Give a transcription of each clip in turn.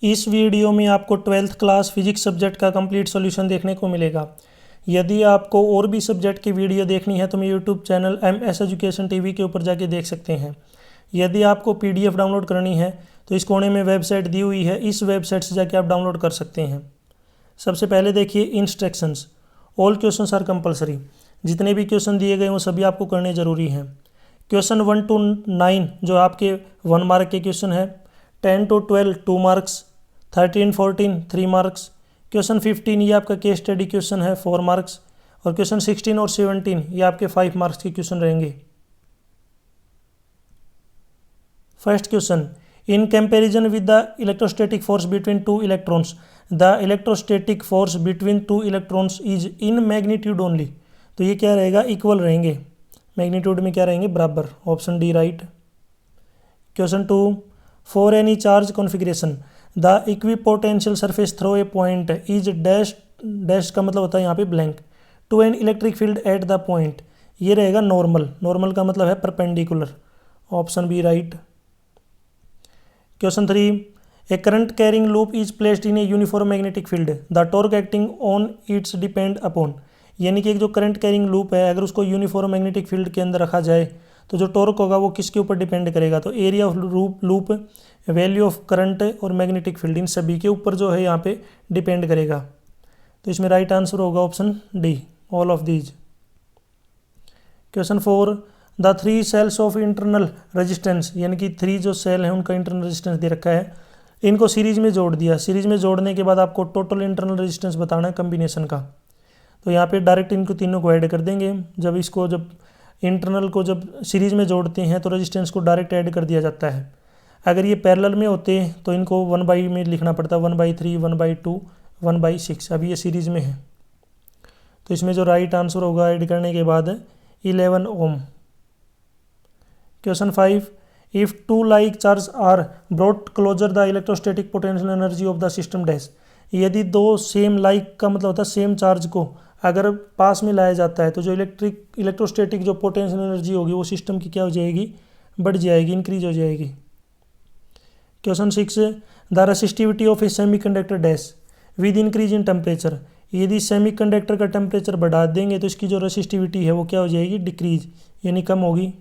इस वीडियो में आपको 12th क्लास फिजिक्स सब्जेक्ट का कंप्लीट सॉल्यूशन देखने को मिलेगा। यदि आपको और भी सब्जेक्ट की वीडियो देखनी है तो मेरे YouTube channel MS education TV के ऊपर जाके देख सकते हैं। यदि आपको PDF डाउनलोड करनी है तो इस कोने में वेबसाइट दी हुई है, इस वेबसाइट से जाके आप डाउनलोड कर सकते हैं। सबसे पहले देखिए instructions. All questions are compulsory. जितने भी क्वेश्चन दिए गए वो सभी आपको करने ज़रूरी हैं। क्वेश्चन 1 to 9 जो आपके 1 मार्क के क्वेश्चन है, 10 to 12 2 मार्क्स, 13 14 3 मार्क्स, क्वेश्चन 15 ये आपका केस स्टडी क्वेश्चन है 4 मार्क्स, और क्वेश्चन 16 और 17 ये आपके 5 मार्क्स के क्वेश्चन रहेंगे। First question, in comparison with the electrostatic force between two electrons the electrostatic force between two electrons is in magnitude only. तो ये क्या रहेगा, इक्वल रहेंगे, मैग्नीट्यूड में क्या रहेंगे, बराबर। Option D right. Question 2, for any charge configuration the equipotential surface through a point is dash, dash का मतलब होता है यहाँ पे blank, to an electric field at the point. ये रहेगा नॉर्मल, नॉर्मल का मतलब है perpendicular. Option B right. Question 3, a current carrying loop is placed in a uniform magnetic field the torque acting on its depend upon. यानी कि एक जो current carrying loop है, अगर उसको यूनिफॉर्म मैग्नेटिक फील्ड के अंदर रखा जाए तो जो टॉर्क होगा वो किसके ऊपर डिपेंड करेगा, तो area of loop, value of current और मैग्नेटिक फील्ड, इन सभी के ऊपर जो है यहाँ पे डिपेंड करेगा। तो इसमें राइट आंसर होगा option D, all of these. Question 4, the 3 cells of internal resistance, यानी कि 3 जो सेल हैं उनका इंटरनल रेजिस्टेंस दे रखा है, इनको सीरीज में जोड़ दिया। सीरीज में जोड़ने के बाद आपको टोटल इंटरनल रेजिस्टेंस बताना है कम्बिनेशन का। तो यहाँ पे डायरेक्ट इनको तीनों को ऐड कर देंगे। जब इंटरनल को जब सीरीज में जोड़ते हैं तो रेजिस्टेंस को डायरेक्ट ऐड कर दिया जाता है। अगर ये पैरेलल में होते तो इनको 1/, में लिखना पड़ता, 1/3, 1/2, 1/6। अभी ये सीरीज में है तो इसमें जो राइट आंसर होगा ऐड करने के बाद 11 ohm. Question 5, if 2 like charge are brought closer the electrostatic potential energy of the system dash. यदि 2 सेम लाइक का मतलब होता है सेम चार्ज को अगर पास में लाया जाता है तो जो इलेक्ट्रोस्टैटिक जो पोटेंशियल एनर्जी होगी वो सिस्टम की क्या हो जाएगी, बढ़ जाएगी, इंक्रीज हो जाएगी। Question 6, the resistivity of A semiconductor dash with increase in temperature. यदि सेमीकंडक्टर का टेम्परेचर बढ़ा देंगे तो इसकी जो रेसिस्टिविटी है वो क्या हो जाएगी, डिक्रीज, यानी कम होगी।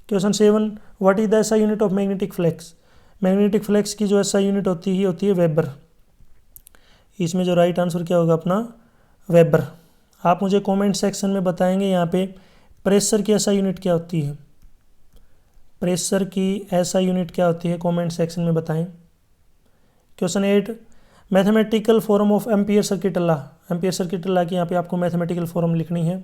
Question 7, what is the SI unit of magnetic flux. Magnetic flux की जो SI यूनिट होती है वेबर। इसमें जो राइट आंसर क्या होगा अपना, वेबर। आप मुझे कमेंट सेक्शन में बताएंगे यहाँ पे प्रेशर की SI यूनिट क्या होती है, प्रेशर की SI यूनिट क्या होती है, कमेंट सेक्शन में बताएं। Question 8, mathematical form of ampere circuit law. Ampere circuit law की यहाँ पे आपको मैथमेटिकल फॉर्म लिखनी है।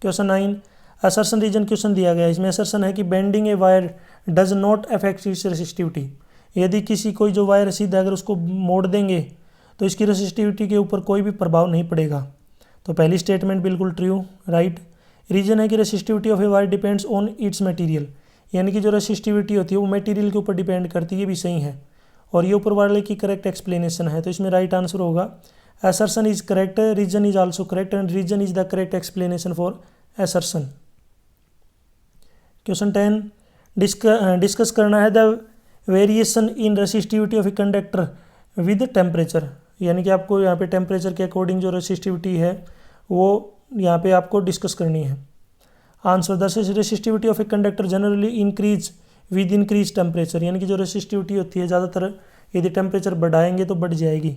क्वेश्चन 9, असर्शन रीजन क्वेश्चन दिया गया है। इसमें असर्शन है कि bending a wire does not affect it's resistivity. यदि किसी कोई जो वायर सीधा अगर उसको मोड़ देंगे तो इसकी रेसिस्टिविटी के ऊपर कोई भी प्रभाव नहीं पड़ेगा। तो पहली स्टेटमेंट बिल्कुल ट्रू, राइट। रीजन है कि resistivity of a wire depends on it's material, यानी कि जो रेसिस्टिविटी होती है वो मटेरियल के ऊपर डिपेंड करती है, ये भी सही है। और ये ऊपर वाले की करेक्ट एक्सप्लेनेशन है, तो इसमें राइट आंसर होगा assertion is correct, reason is also correct and reason is the correct explanation for assertion. Question 10, discuss करना है the variation in resistivity of a conductor with temperature. यानी कि आपको यहाँ पे टेम्परेचर के अकॉर्डिंग जो रेसिस्टिविटी है वो यहाँ पे आपको डिस्कस करनी है। Answer, the resistivity of a conductor generally increase with increase temperature. यानी कि जो रेसिस्टिविटी होती है ज़्यादातर यदि टेम्परेचर बढ़ाएंगे तो बढ़ जाएगी।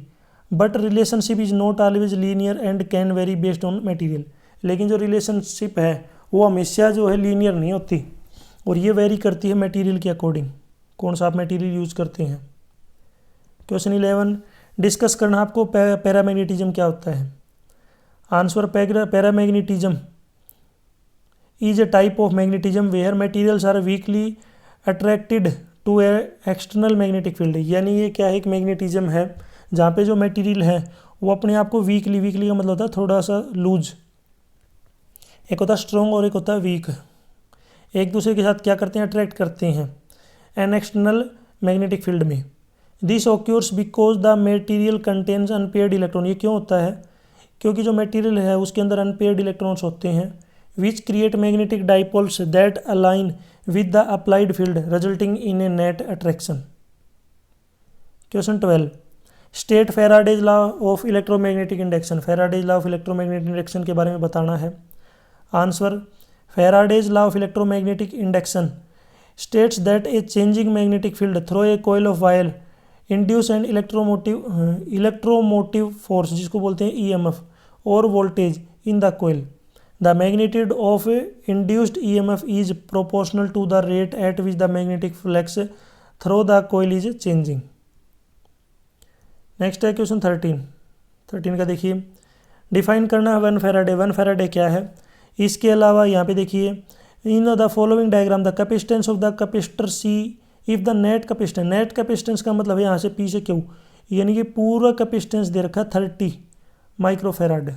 But relationship is not always linear and can very based on material. लेकिन जो रिलेशनशिप है वो हमेशा जो है लीनियर नहीं होती और ये वेरी करती है मटेरियल के अकॉर्डिंग, कौन सा आप मटेरियल यूज करते हैं। क्वेश्चन 11, डिस्कस करना आपको पैरामैग्नेटिज्म क्या होता है। Answer, paramagnetism is a type of magnetism where materials are weakly attracted to a external magnetic field. यानी ये क्या है, एक मैग्नेटिज्म है जहाँ पे जो मटेरियल है वो अपने आप को वीकली का मतलब होता है थोड़ा सा लूज, एक होता है स्ट्रॉन्ग और एक होता है वीक, एक दूसरे के साथ क्या करते हैं, अट्रैक्ट करते हैं एन एक्सटर्नल मैग्नेटिक फील्ड में। This occurs because the material contains unpaired electron. ये क्यों होता है, क्योंकि जो मटेरियल है उसके अंदर अनपेयर्ड इलेक्ट्रॉन्स होते हैं which create magnetic dipoles that align with the applied field resulting in A net attraction. Question 12, state Faraday's law of electromagnetic induction. Faraday's law of electromagnetic induction के बारे में बताना है। Answer, Faraday's law of electromagnetic induction states that a changing magnetic field through a coil of wire induce an electromotive force जिसको बोलते हैं EMF और voltage in the coil. The magnitude of induced EMF is proportional to the rate at which the magnetic flux through the coil is changing. Next है question 13 का देखिए, define करना है one Faraday. One Faraday क्या है। इसके अलावा यहाँ पे देखिए, in the following diagram the capacitance of the capacitor see if the net capacitance. Net capacitance का मतलब है यहाँ से पी से क्यू, यानी कि पूरा कैपेसिटेंस दे रखा है 30 माइक्रोफेराड।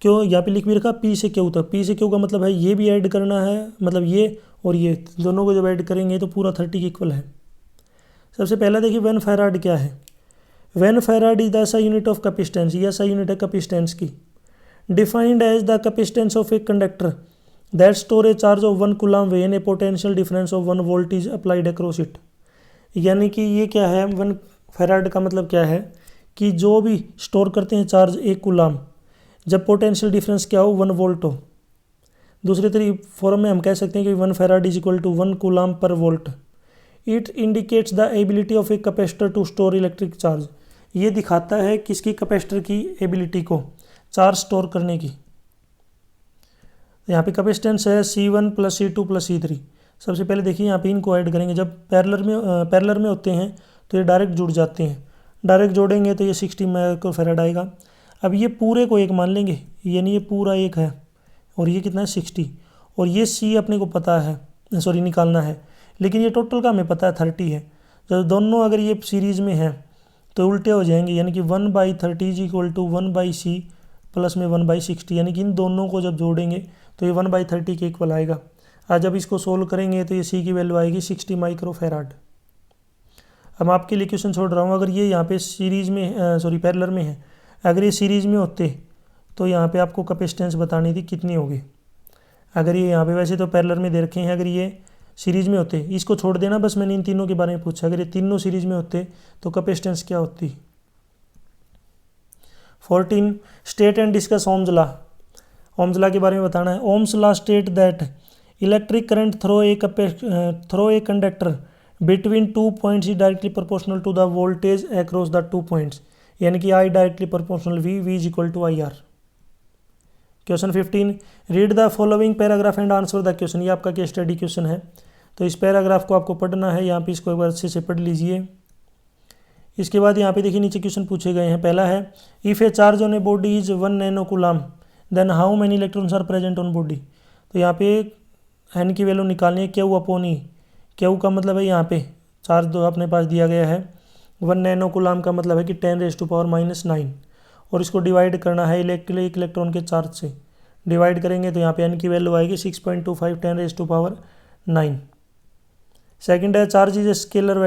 क्यों यहाँ पे लिख भी रखा पी से क्यू तक। पी से क्यू का मतलब है ये भी ऐड करना है, मतलब ये और ये दोनों को जब ऐड करेंगे तो पूरा 30 के इक्वल है। सबसे पहला देखिए वन फेराड क्या है। One farad is the SI unit of capacitance. ये SI यूनिट है कैपेसिटेंस की। Defined as the capacitance of a conductor that store a charge of 1 coulomb when a potential difference of 1 volt is applied across it. यानी कि ये क्या है, one farad का मतलब क्या है कि जो भी स्टोर करते हैं चार्ज 1 कूलम, जब पोटेंशियल डिफरेंस क्या हो 1 वोल्ट हो। दूसरे तरीके फॉर्म में हम कह सकते हैं कि 1 farad is equal to 1 coulomb per volt. It indicates the ability of a capacitor to store electric charge. ये दिखाता है किसकी, कैपेसिटर की एबिलिटी को चार्ज स्टोर करने की। यहाँ पे कैपेसिटेंस है C1 + C2 + C3। सबसे पहले देखिए यहाँ पे इनको ऐड करेंगे। जब पैरेलल में होते हैं तो ये डायरेक्ट जुड़ जाते हैं। डायरेक्ट जोड़ेंगे तो ये 60 माइक्रोफेराड आएगा। अब ये पूरे को एक मान लेंगे, यानी ये पूरा एक है और ये कितना है 60, और ये C अपने को पता है, सॉरी निकालना है, लेकिन ये टोटल का हमें पता है 30 है। जब दोनों अगर ये सीरीज़ में है तो उल्टे हो जाएंगे, यानी कि 1/30 is equal to 1/C plus में 1/60, यानी कि इन दोनों को जब जोड़ेंगे तो ये 1/30 के इक्वल आएगा। आज जब इसको सोल्व करेंगे तो ये C की वैल्यू आएगी 60 माइक्रोफेराड। अब आपके लिए क्वेश्चन छोड़ रहा हूँ, अगर ये यहाँ पे सीरीज़ में पैरेलल में है, अगर ये सीरीज़ में होते तो यहाँ पे आपको कैपेसिटेंस बतानी थी कितनी होगी। अगर ये यहाँ पे वैसे तो पैरेलल में दे रखे हैं, अगर ये सीरीज़ में होते, इसको छोड़ देना बस, मैंने इन तीनों के बारे में पूछा। अगर ये तीनों सीरीज़ में होते तो कैपेसिटेंस क्या होती। 14, state and discuss ohm's law. Ohm's law के बारे में बताना है। Ohm's law state that electric current through a conductor between 2 points is directly proportional to the voltage across the 2 points, यानी कि I directly proportional V is equal to IR। Question 15, read the following paragraph and answer the question. ये आपका case study question है, तो इस paragraph को आपको पढ़ना है। यहाँ पे इसको एक बार अच्छे से पढ़ लीजिए। इसके बाद यहाँ पे देखिए नीचे क्वेश्चन पूछे गए हैं। पहला है, if a charge on a body is 1 nano coulomb then how many electrons are present on body. तो यहाँ पे एन की वैल्यू निकालनी है, क्यू अपॉन ई। क्यू का मतलब है यहाँ पे चार्ज दो अपने पास दिया गया है, 1 नैनो कूलम का मतलब है कि 10⁻⁹, और इसको डिवाइड करना है एक इलेक्ट्रॉन के चार्ज से। डिवाइड करेंगे तो यहाँ पे एन की वैल्यू आएगी 6.25 10⁻⁹। सेकंड है, चार्ज इज ए स्केलर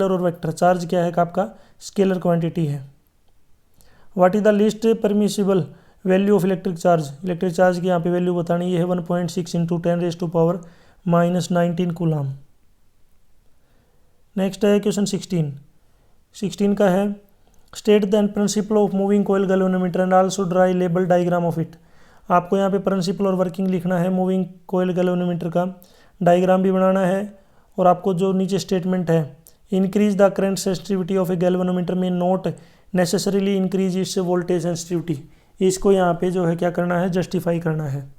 और वेक्टर। चार्ज क्या है आपका, स्केलर क्वांटिटी है। What is the least permissible value of electric charge. Electric charge की यहाँ पे वैल्यू बतानी, ये है 1.6 × 10⁻⁻⁻19 कूलम। नेक्स्ट है क्वेश्चन 16 का है, state the principle of moving coil galvanometer and also draw a label diagram of it. आपको यहाँ पे प्रिंसिपल और वर्किंग लिखना है। मूविंग कोयल गैल्वेनोमीटर का डायग्राम भी बनाना है, और आपको जो नीचे स्टेटमेंट है, increase the current sensitivity of a galvanometer may not necessarily increase its voltage sensitivity. इसको यहाँ पे जो है क्या करना है, जस्टिफाई करना है।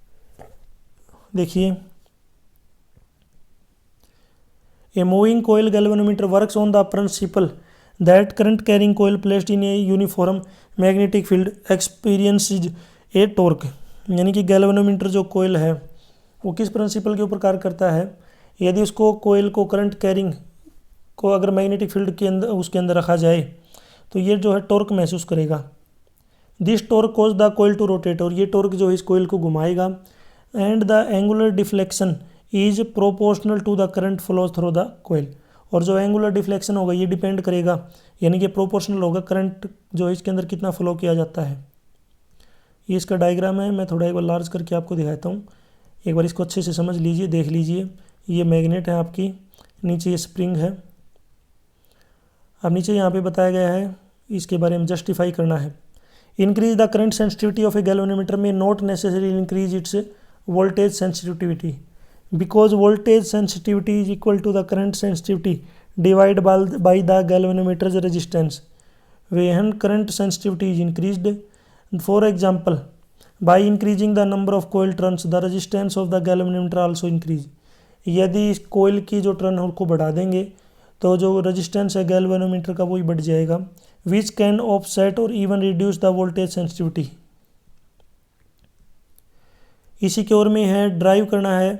देखिए, a moving coil galvanometer works on the principle that current carrying coil placed in a uniform magnetic field experiences a torque. यानी कि गैल्वेनोमीटर जो कोयल है वो किस प्रिंसिपल के ऊपर कार्य करता है, यदि उसको कोयल को करंट कैरिंग को अगर मैग्नेटिक फील्ड के अंदर उसके अंदर रखा जाए तो ये जो है टॉर्क महसूस करेगा। This torque cause the coil to rotate, और ये टॉर्क जो है इस कोयल को घुमाएगा। And the angular deflection is proportional to the current flow through the coil, और जो एंगुलर डिफ्लेक्शन होगा ये डिपेंड करेगा, यानी कि प्रोपोर्शनल होगा करंट जो है इसके अंदर कितना फ्लो किया जाता है। ये इसका डायग्राम है, मैं थोड़ा एक बार लार्ज करके आपको दिखाता हूँ। एक बार इसको अच्छे से समझ लीजिए, देख लीजिए। ये मैग्नेट है आपकी, नीचे ये स्प्रिंग है, अब नीचे यहाँ पे बताया गया है, इसके बारे में जस्टिफाई करना है। Increase the current sensitivity of a galvanometer may not necessary increase its voltage sensitivity because voltage sensitivity is equal to the current sensitivity divide by the galvanometer's resistance when current sensitivity is increased. For example, by increasing the number of coil turns the resistance of the galvanometer also increase. यदि इस कोयल की जो turn है उसको बढ़ा देंगे तो जो रेजिस्टेंस है गैल्वेनोमीटर का वो ही बढ़ जाएगा, विच कैन ऑफसेट और even reduce the voltage sensitivity. इसी की ओर में है ड्राइव करना है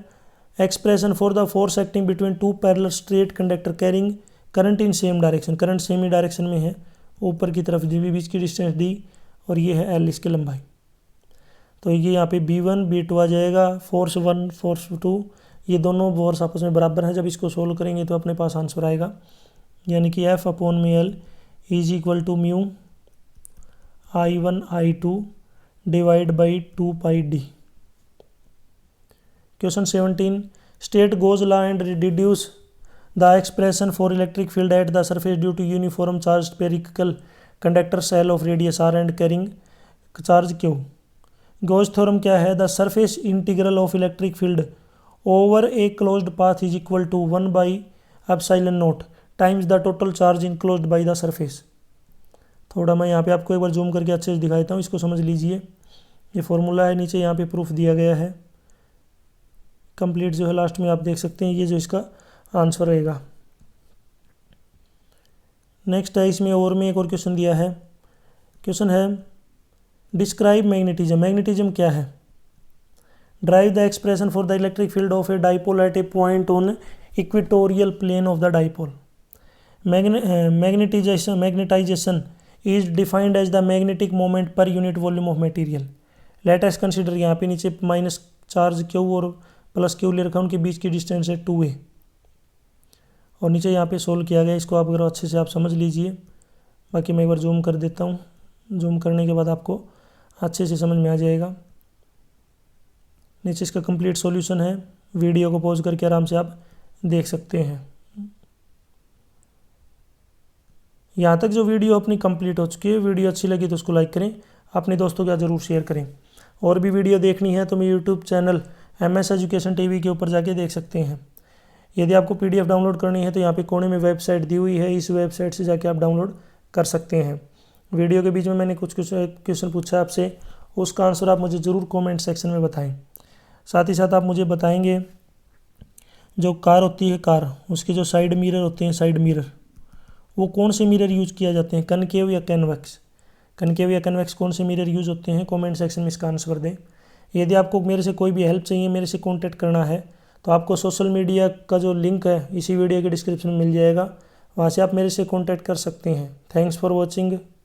expression for the force acting between two parallel straight conductor carrying current in same direction. Current same he direction में है, ऊपर की तरफ दी बीच की डिस्टेंस डी और ये है एल इसकी लंबाई। तो ये यहाँ पे B1 B2 आ जाएगा, फोर्स 1 फोर्स 2 ये दोनों फोर्स आपस में बराबर हैं। जब इसको सोल्व करेंगे तो अपने पास आंसर आएगा, यानी कि F/L is equal to mu I1 I2 divide by 2πd। Question 17, state Gauss law and deduce the expression for electric field at the surface due to uniform charged spherical conductor cell of radius r and carrying charge q। Gauss theorem क्या है? The surface integral of electric field over a closed path is equal to 1 by epsilon naught times the total charge enclosed by the surface। थोड़ा मैं यहाँ पे आपको एक बार zoom करके अच्छे से दिखाता हूँ, इसको समझ लीजिए। ये फॉर्मूला है, नीचे यहाँ पे प्रूफ दिया गया है, कंप्लीट जो है लास्ट में आप देख सकते हैं, ये जो इसका आंसर रहेगा। नेक्स्ट है, इसमें और में एक और क्वेश्चन दिया है। क्वेश्चन है डिस्क्राइब मैग्नेटिज्म। मैग्नेटिज्म क्या है? Derive the expression for the electric field of a dipole at a point on equatorial plane of the dipole. Magnetization is defined as the magnetic moment per unit volume of material. Let us consider, यहाँ पे नीचे minus charge q और plus q ले रखा, उनके बीच की distance है 2a और नीचे यहाँ पे सोल्व किया गया। इसको आप अगर अच्छे से आप समझ लीजिए, बाकी मैं एक बार जूम कर देता हूँ, जूम करने के बाद आपको अच्छे से समझ में आ जाएगा। नीचे इसका कंप्लीट सॉल्यूशन है, वीडियो को पॉज करके आराम से आप देख सकते हैं। यहाँ तक जो वीडियो अपनी कंप्लीट हो चुकी है, वीडियो अच्छी लगी तो उसको लाइक करें, अपने दोस्तों के साथ ज़रूर शेयर करें। और भी वीडियो देखनी है तो मैं YouTube channel MS education TV के ऊपर जाके देख सकते हैं। यदि आपको PDF डाउनलोड करनी है तो यहाँ पे कोने में वेबसाइट दी हुई है, इस वेबसाइट से जाके आप डाउनलोड कर सकते हैं। वीडियो के बीच में मैंने कुछ क्वेश्चन पूछा आपसे, उसका आंसर आप मुझे ज़रूर कमेंट सेक्शन में बताएं। साथ ही साथ आप मुझे बताएंगे जो कार होती है, कार उसके जो साइड मिरर होते हैं, साइड मिरर वो कौन से मिरर यूज़ किया जाते हैं, कनकेव या कन्वेक्स। कनकेव या कन्वेक्स कौन से मिरर यूज़ होते हैं, कमेंट सेक्शन में इसका आंसर दें। यदि आपको मेरे से कोई भी हेल्प चाहिए, मेरे से कॉन्टैक्ट करना है तो आपको सोशल मीडिया का जो लिंक है इसी वीडियो के डिस्क्रिप्शन में मिल जाएगा, वहाँ से आप मेरे से कॉन्टैक्ट कर सकते हैं। Thanks for watching.